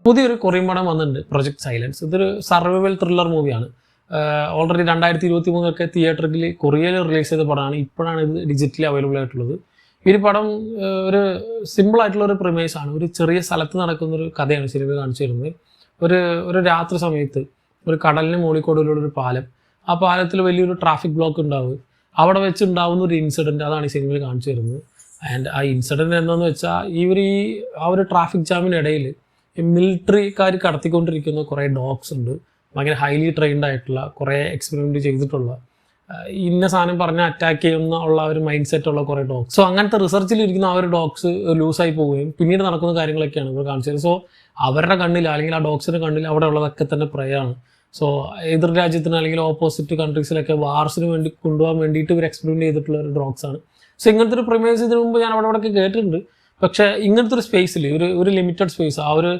പുതിയൊരു കൊറിയൻ പടം വന്നിട്ടുണ്ട്, പ്രൊജക്ട് സൈലൻസ്. ഇതൊരു സർവൈവൽ ത്രില്ലർ മൂവിയാണ്. ഓൾറെഡി 2023 തിയേറ്ററിൽ കൊറിയയിൽ റിലീസ് ചെയ്ത പടമാണ്. ഇപ്പോഴാണ് ഇത് ഡിജിറ്റലി അവൈലബിൾ ആയിട്ടുള്ളത്. ഈ ഒരു പടം ഒരു സിമ്പിൾ ആയിട്ടുള്ള ഒരു പ്രിമൈസ് ആണ്. ഒരു ചെറിയ സ്ഥലത്ത് നടക്കുന്നൊരു കഥയാണ് സിനിമ കാണിച്ചു തരുന്നത്. ഒരു രാത്രി സമയത്ത് ഒരു കടലിന് മുകളിൽ പാലം, ആ പാലത്തിൽ വലിയൊരു ട്രാഫിക് ബ്ലോക്ക് ഉണ്ടാവും. അവിടെ വെച്ച് ഉണ്ടാവുന്ന ഒരു ഇൻസിഡൻറ്റ്, അതാണ് ഈ സിനിമയിൽ കാണിച്ചു തരുന്നത്. ആൻഡ് ആ ഇൻസിഡൻറ്റ് എന്താണെന്ന് വെച്ചാൽ ആ ഒരു ട്രാഫിക് ജാമിനിടയിൽ മിലിറ്ററിക്കാർ കടത്തിക്കൊണ്ടിരിക്കുന്ന കുറേ ഡോഗ്സ് ഉണ്ട്. ഭയങ്കര ഹൈലി ട്രെയിൻഡ് ആയിട്ടുള്ള, കുറേ എക്സ്പെരിമെൻറ്റ് ചെയ്തിട്ടുള്ള, ഇന്ന സാധനം പറഞ്ഞാൽ അറ്റാക്ക് ചെയ്യുന്ന ഉള്ള ഒരു മൈൻഡ് സെറ്റുള്ള കുറേ ഡോഗ്സ്. സോ അങ്ങനത്തെ റിസർച്ചിലിരിക്കുന്ന ആ ഒരു ഡോഗ്സ് ലൂസായി പോവുകയും പിന്നീട് നടക്കുന്ന കാര്യങ്ങളൊക്കെയാണ് ഇപ്പോൾ കാണിച്ചത്. സോ അവരുടെ കണ്ണിൽ, അല്ലെങ്കിൽ ആ ഡോഗ്സിൻ്റെ കണ്ണിൽ അവിടെ ഉള്ളതൊക്കെ തന്നെ പ്രയാണ്. സോ എതിർ രാജ്യത്തിന് അല്ലെങ്കിൽ ഓപ്പോസിറ്റ് കൺട്രീസിലൊക്കെ വാർസിന് വേണ്ടി കൊണ്ടുപോകാൻ വേണ്ടിയിട്ട് ഇവർ എക്സ്പെരിമെൻറ്റ് ചെയ്തിട്ടുള്ള ഒരു ഡോഗ്സാണ്. സോ ഇങ്ങനത്തെ ഒരു പ്രിമൈസ് ഇതിനു മുമ്പ് ഞാൻ അവിടെ കേട്ടിട്ടുണ്ട്. പക്ഷേ ഇങ്ങനത്തെ ഒരു സ്പേസിൽ ഒരു ലിമിറ്റഡ് സ്പേസ്, ആ ഒരു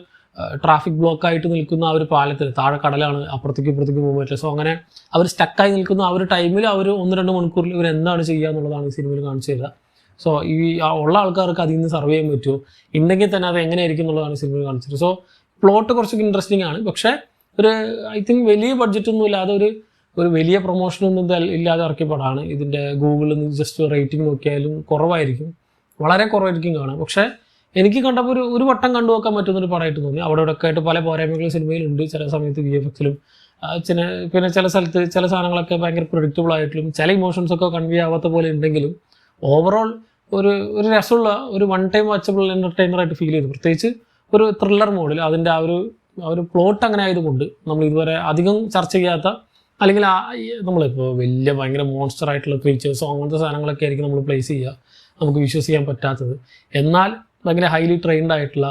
ട്രാഫിക് ബ്ലോക്കായിട്ട് നിൽക്കുന്ന ആ ഒരു പാലത്തിൽ, താഴെ കടലാണ്, അപ്പുറത്തേക്ക് ഇപ്പുറത്തേക്ക് പോകാൻ പറ്റില്ല. സോ അങ്ങനെ അവർ സ്റ്റക്കായി നിൽക്കുന്ന ആ ഒരു ടൈമിൽ അവർ 1-2 മണിക്കൂറിൽ ഇവർ എന്താണ് ചെയ്യുക എന്നുള്ളതാണ് ഈ സിനിമയിൽ കാണിച്ചു തരിക. സോ ഈ ഉള്ള ആൾക്കാർക്ക് അതിൽ നിന്ന് സർവേ ചെയ്യാൻ പറ്റുമോ, ഉണ്ടെങ്കിൽ തന്നെ അത് എങ്ങനെയായിരിക്കും എന്നുള്ളതാണ് സിനിമയിൽ കാണിച്ചത്. സോ പ്ലോട്ട് കുറച്ചൊക്കെ ഇൻട്രസ്റ്റിംഗ് ആണ്. പക്ഷേ ഐ തിങ്ക് വലിയ ബഡ്ജറ്റൊന്നും ഇല്ലാതെ ഒരു വലിയ പ്രൊമോഷനൊന്നും ഇല്ലാതെ ഇറക്കിയ പടമാണ്. ഇതിൻ്റെ ഗൂഗിളിൽ നിന്ന് ജസ്റ്റ് റേറ്റിംഗ് നോക്കിയാലും കുറവായിരിക്കും, വളരെ കുറവായിരിക്കും കാണാം. പക്ഷേ എനിക്ക് കണ്ടപ്പോൾ ഒരു വട്ടം കണ്ടു നോക്കാൻ പറ്റുന്നൊരു പടമായിട്ട് തോന്നി. അവിടെ ഒക്കെ ആയിട്ട് പല പോരായ്മകളും സിനിമയിലുണ്ട്. ചില സമയത്ത് VFXലും പിന്നെ ചില സ്ഥലത്ത് ചില സാധനങ്ങളൊക്കെ ഭയങ്കര പ്രൊഡിക്റ്റബിൾ ആയിട്ടും ചില ഇമോഷൻസൊക്കെ കൺവേ ആവാത്ത പോലെ ഉണ്ടെങ്കിലും ഓവറോൾ ഒരു രസമുള്ള ഒരു വൺ ടൈം വാച്ചബിൾ എൻ്റർടൈനറായിട്ട് ഫീൽ ചെയ്തു. പ്രത്യേകിച്ച് ഒരു ത്രില്ലർ മോഡിൽ അതിൻ്റെ ആ ഒരു പ്ലോട്ട് അങ്ങനെ ആയതുകൊണ്ട് നമ്മൾ ഇതുവരെ അധികം ചർച്ച ചെയ്യാത്ത, അല്ലെങ്കിൽ നമ്മളിപ്പോൾ വലിയ ഭയങ്കര മോൺസ്റ്റർ ആയിട്ടുള്ള ക്രീച്ചേഴ്സോ അങ്ങനത്തെ സാധനങ്ങളൊക്കെ ആയിരിക്കും നമ്മൾ പ്ലേസ് ചെയ്യുക, നമുക്ക് വിശ്വസിക്കാൻ പറ്റാത്തത്. എന്നാൽ ഭയങ്കര ഹൈലി ട്രെയിൻഡ് ആയിട്ടുള്ള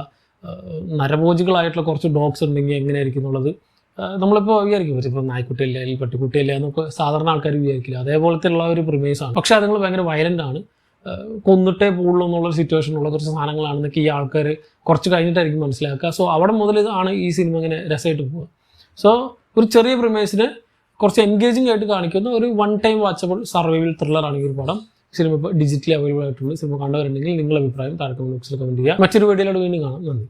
നരഭോജികളായിട്ടുള്ള കുറച്ച് ഡോഗ്സ് ഉണ്ടെങ്കിൽ എങ്ങനെയായിരിക്കും എന്നുള്ളത് നമ്മളിപ്പോൾ വിചാരിക്കും. ഇപ്പോൾ നായ്ക്കുട്ടിയല്ല, അല്ലെങ്കിൽ പട്ടിക്കുട്ടിയല്ല എന്നൊക്കെ സാധാരണ ആൾക്കാർ വിചാരിക്കില്ല. അതേപോലത്തെ ഉള്ള ഒരു പ്രിമൈസാണ്. പക്ഷേ അതുങ്ങൾ ഭയങ്കര വയലൻ്റ് ആണ്. കൊന്നിട്ടേ പോകുള്ളൂ എന്നുള്ളൊരു സിറ്റുവേഷനുള്ള കുറച്ച് സാധനങ്ങളാണെന്നൊക്കെ ഈ ആൾക്കാർ കുറച്ച് കഴിഞ്ഞിട്ടായിരിക്കും മനസ്സിലാക്കുക. സോ അവിടെ മുതൽ ഇതാണ് ഈ സിനിമ ഇങ്ങനെ രസമായിട്ട് പോവുക. സോ ഒരു ചെറിയ പ്രിമൈസിന് കുറച്ച് എൻഗേജിങ് ആയിട്ട് കാണിക്കുന്ന ഒരു വൺ ടൈം വാച്ചബിൾ സർവൈവൽ ത്രില്ലറാണ് ഈ ഒരു പടം. സിനിമ ഇപ്പോൾ ഡിജിറ്റലി അവൈലബിൾ ആയിട്ടുണ്ട്. സിനിമ കണ്ടവരുണ്ടെങ്കിൽ നിങ്ങളുടെ അഭിപ്രായം താഴെ കമന്റ് ബോക്സിൽ കമന്റ് ചെയ്യുക. മറ്റൊരു വീഡിയോയിലൂടെ വീണ്ടും കാണാം. നന്ദി.